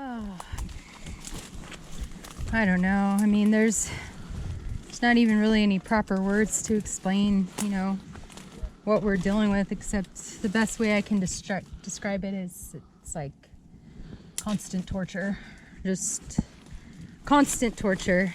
Oh, I don't know. I mean, there's not even really any proper words to explain, what we're dealing with, except the best way I can describe it is it's like constant torture. Just constant torture,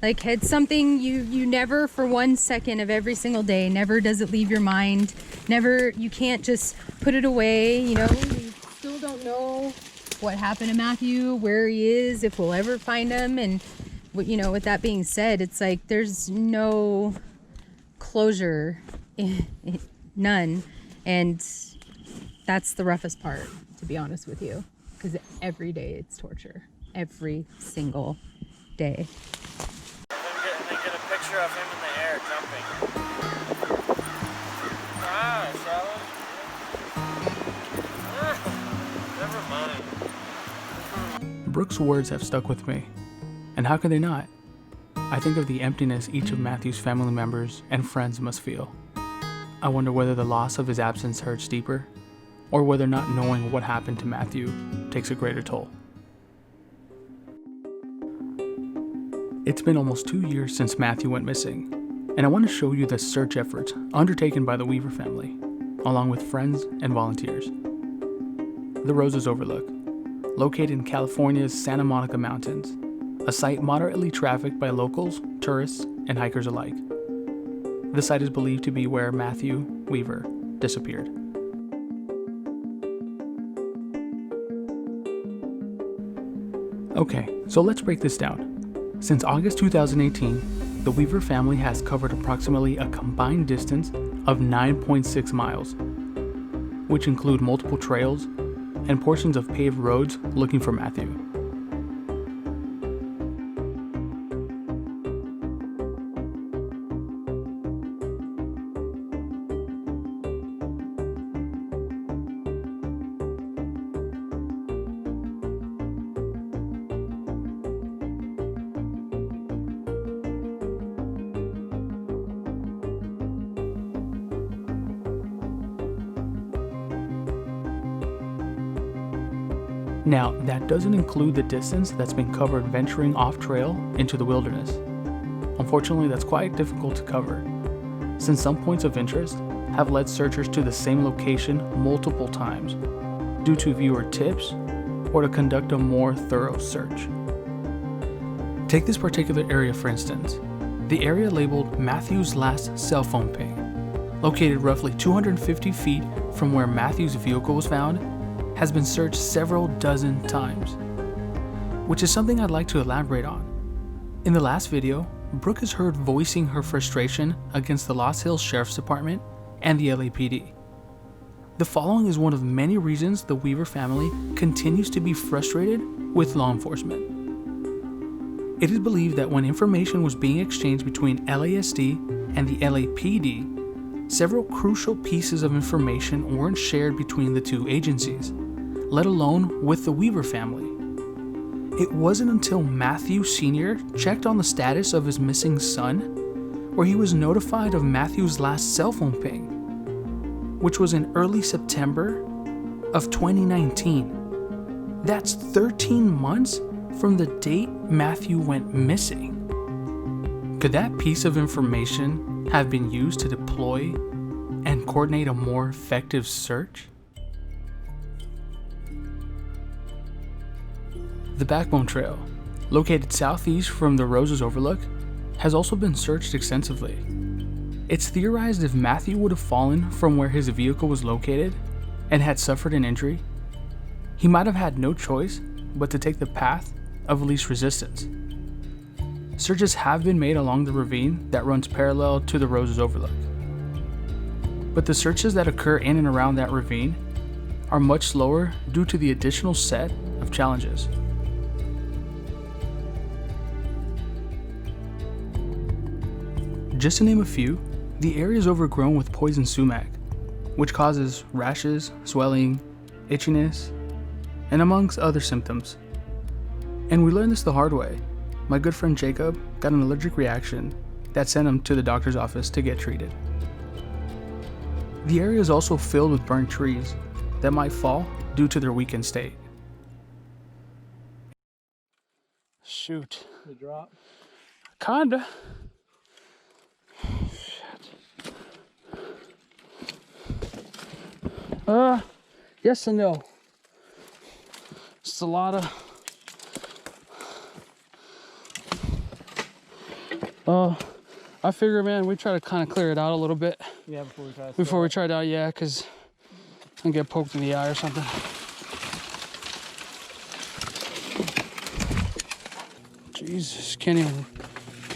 Like it's something you never for 1 second of every single day, never does it leave your mind. Never, you can't just put it away, We still don't know what happened to Matthew, where he is, if we'll ever find him. And, with that being said, it's like there's no closure, none. And that's the roughest part, to be honest with you, because every day it's torture. Every single day. They get a picture of him in the air jumping. Shall we? Never mind. Brooke's words have stuck with me, and how could they not? I think of the emptiness each of Matthew's family members and friends must feel. I wonder whether the loss of his absence hurts deeper, or whether not knowing what happened to Matthew takes a greater toll. It's been almost 2 years since Matthew went missing, and I want to show you the search efforts undertaken by the Weaver family, along with friends and volunteers. The Roses Overlook, located in California's Santa Monica Mountains, a site moderately trafficked by locals, tourists, and hikers alike. The site is believed to be where Matthew Weaver disappeared. Okay, so let's break this down. Since August 2018, the Weaver family has covered approximately a combined distance of 9.6 miles, which include multiple trails and portions of paved roads looking for Matthew. Now, that doesn't include the distance that's been covered venturing off trail into the wilderness. Unfortunately, that's quite difficult to cover, since some points of interest have led searchers to the same location multiple times due to viewer tips or to conduct a more thorough search. Take this particular area for instance, the area labeled Matthew's last cell phone ping, located roughly 250 feet from where Matthew's vehicle was found, has been searched several dozen times, which is something I'd like to elaborate on. In the last video, Brooke is heard voicing her frustration against the Lost Hills Sheriff's Department and the LAPD. The following is one of many reasons the Weaver family continues to be frustrated with law enforcement. It is believed that when information was being exchanged between LASD and the LAPD, several crucial pieces of information weren't shared between the two agencies, let alone with the Weaver family. It wasn't until Matthew Sr. checked on the status of his missing son where he was notified of Matthew's last cell phone ping, which was in early September of 2019. That's 13 months from the date Matthew went missing. Could that piece of information have been used to deploy and coordinate a more effective search? The Backbone Trail, located southeast from the Roses Overlook, has also been searched extensively. It's theorized if Matthew would have fallen from where his vehicle was located and had suffered an injury, he might have had no choice but to take the path of least resistance. Searches have been made along the ravine that runs parallel to the Roses Overlook, but the searches that occur in and around that ravine are much slower due to the additional set of challenges. Just to name a few, the area is overgrown with poison sumac, which causes rashes, swelling, itchiness, and amongst other symptoms. And we learned this the hard way. My good friend Jacob got an allergic reaction that sent him to the doctor's office to get treated. The area is also filled with burnt trees that might fall due to their weakened state. Shoot. The drop. Kinda. Yes and no. It's a lot of I figure, man, we try to kind of clear it out a little bit. Yeah, before we try. Before we try it out, yeah, because I get poked in the eye or something. Jesus, can't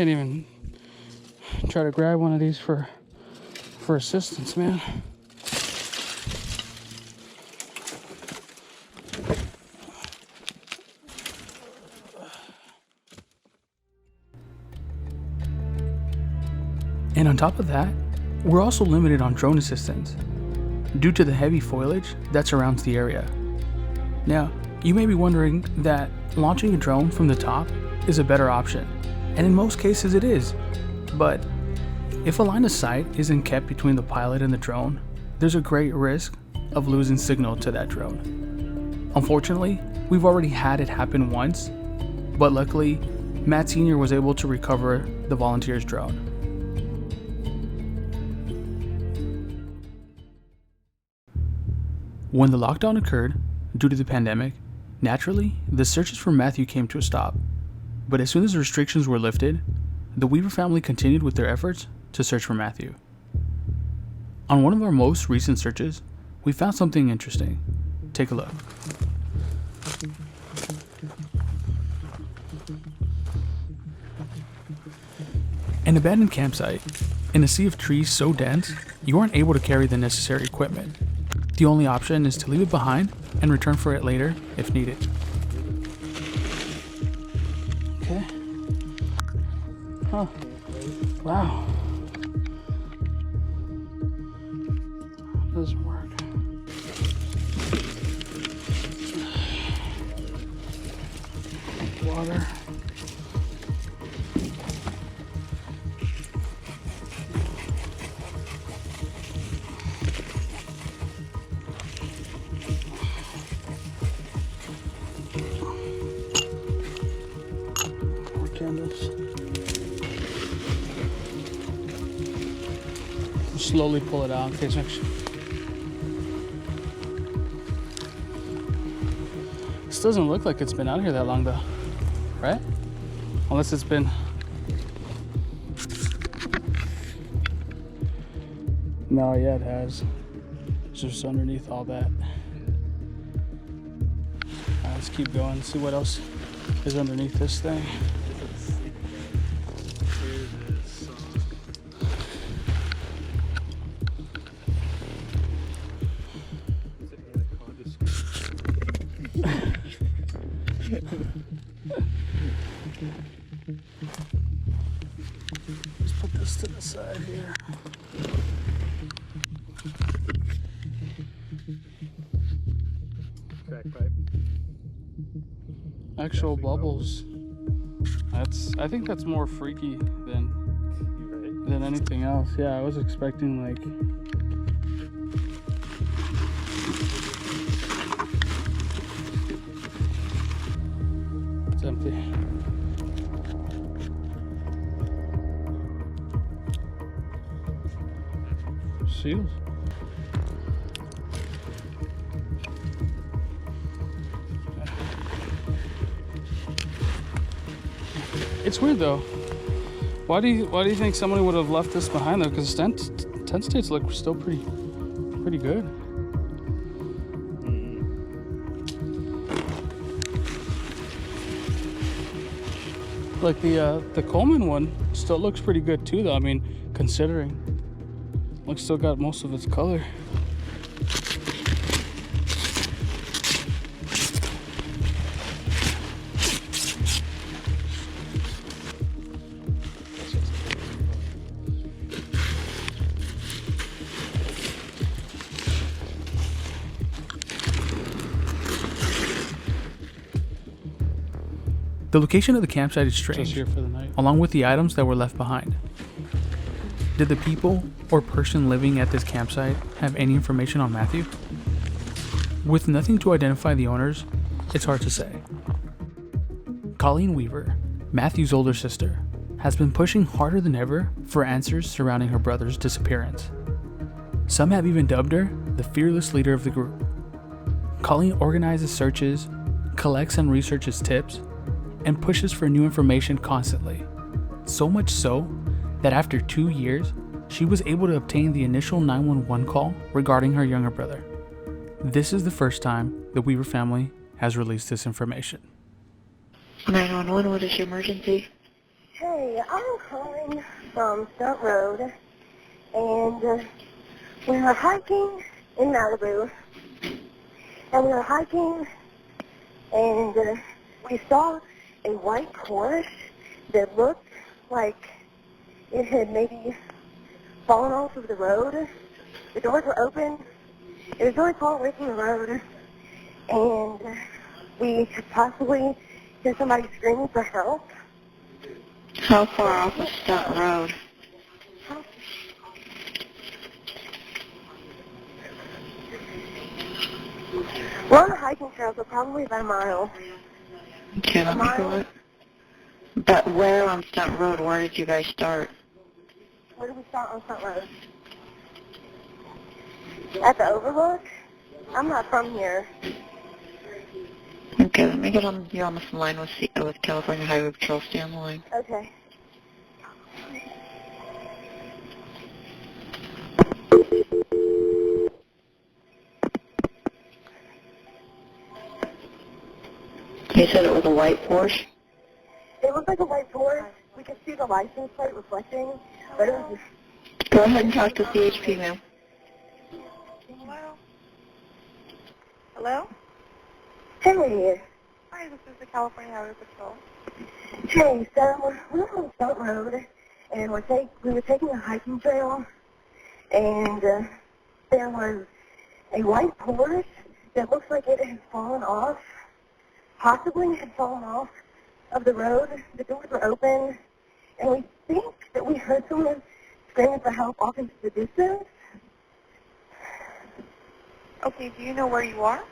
even try to grab one of these for assistance, man. And on top of that, we're also limited on drone assistance due to the heavy foliage that surrounds the area. Now, you may be wondering that launching a drone from the top is a better option, and in most cases it is, but if a line of sight isn't kept between the pilot and the drone, there's a great risk of losing signal to that drone. Unfortunately, we've already had it happen once, but luckily, Matt Sr. was able to recover the volunteer's drone. When the lockdown occurred, due to the pandemic, naturally, the searches for Matthew came to a stop. But as soon as the restrictions were lifted, the Weaver family continued with their efforts to search for Matthew. On one of our most recent searches, we found something interesting. Take a look. An abandoned campsite, in a sea of trees so dense, you aren't able to carry the necessary equipment. The only option is to leave it behind and return for it later if needed. Okay. Huh. Wow. Doesn't work. Water. Candles. Slowly pull it out in case next. This doesn't look like it's been out here that long though, right? Unless it's been. No, yeah, it has. It's just underneath all that. Alright, let's keep going. See what else is underneath this thing. Let's put this to the side here. Crack pipe. Actual bubbles. I think that's more freaky than anything else. Yeah, I was expecting like it's empty. Seals. It's weird though. Why do you think somebody would have left this behind though? Because tent states look still pretty good. Like the Coleman one still looks pretty good too though. I mean, considering like still got most of its color. The location of the campsite is strange, Here for the night. along with the items that were left behind. Did the people or person living at this campsite have any information on Matthew? With nothing to identify the owners, it's hard to say. Colleen Weaver, Matthew's older sister, has been pushing harder than ever for answers surrounding her brother's disappearance. Some have even dubbed her the fearless leader of the group. Colleen organizes searches, collects and researches tips, and pushes for new information constantly. So much so that after 2 years, she was able to obtain the initial 911 call regarding her younger brother. This is the first time the Weaver family has released this information. 911, what is your emergency? Hey, I'm calling from Stunt Road, and we were hiking in Malibu, and we were hiking, and we saw a white Porsche that looked like it had maybe fallen off of the road. The doors were open. It was really far away from the road, and we could possibly hear somebody screaming for help. How far off of Stunt Road? We're on a hiking trail, so probably about a mile. Okay, let me go it. But where on Stunt Road? Where did you guys start? Where did we start on Stunt Road? At the Overlook? I'm not from here. Okay, let me get on you on the line with California Highway Patrol. Stay on the line. Okay. You said it was a white Porsche? It looked like a white Porsche. We could see the license plate reflecting, but it was Go ahead and talk to CHP, ma'am. Hello? Hello? Hey. Hi, this is the California Highway Patrol. Hey, so we're on Stunt Road, and we were taking a hiking trail, and there was a white Porsche that looks like it had fallen off, possibly had fallen off of the road. The doors were open, and we think that we heard someone screaming for help off into the distance. Okay, do you know where you are?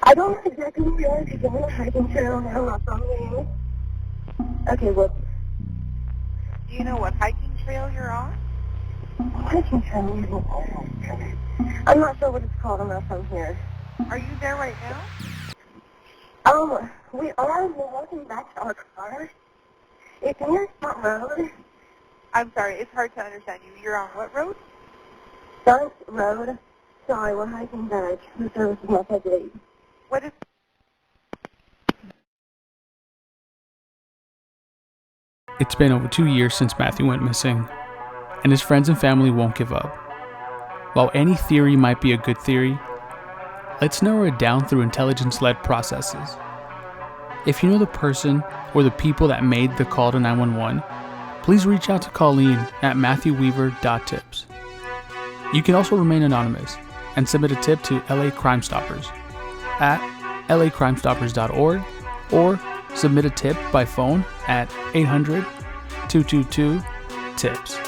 I don't know exactly where we are because we're on a hiking trail now. I'm not from here. Okay, well, Do you know what hiking trail you're on? hiking trail. I'm not sure what it's called. I'm not from here. Are you there right now? We are. We're walking back to our car. It's near Stunt Road. I'm sorry, it's hard to understand you. You're on what road? Stunt Road. Sorry, we're hiking back. The service is not that great. What is... It's been over 2 years since Matthew went missing, and his friends and family won't give up. While any theory might be a good theory, let's narrow it down through intelligence-led processes. If you know the person or the people that made the call to 911, please reach out to Colleen at matthewweaver.tips. You can also remain anonymous and submit a tip to LA Crime Stoppers at lacrimestoppers.org or submit a tip by phone at 800-222-TIPS.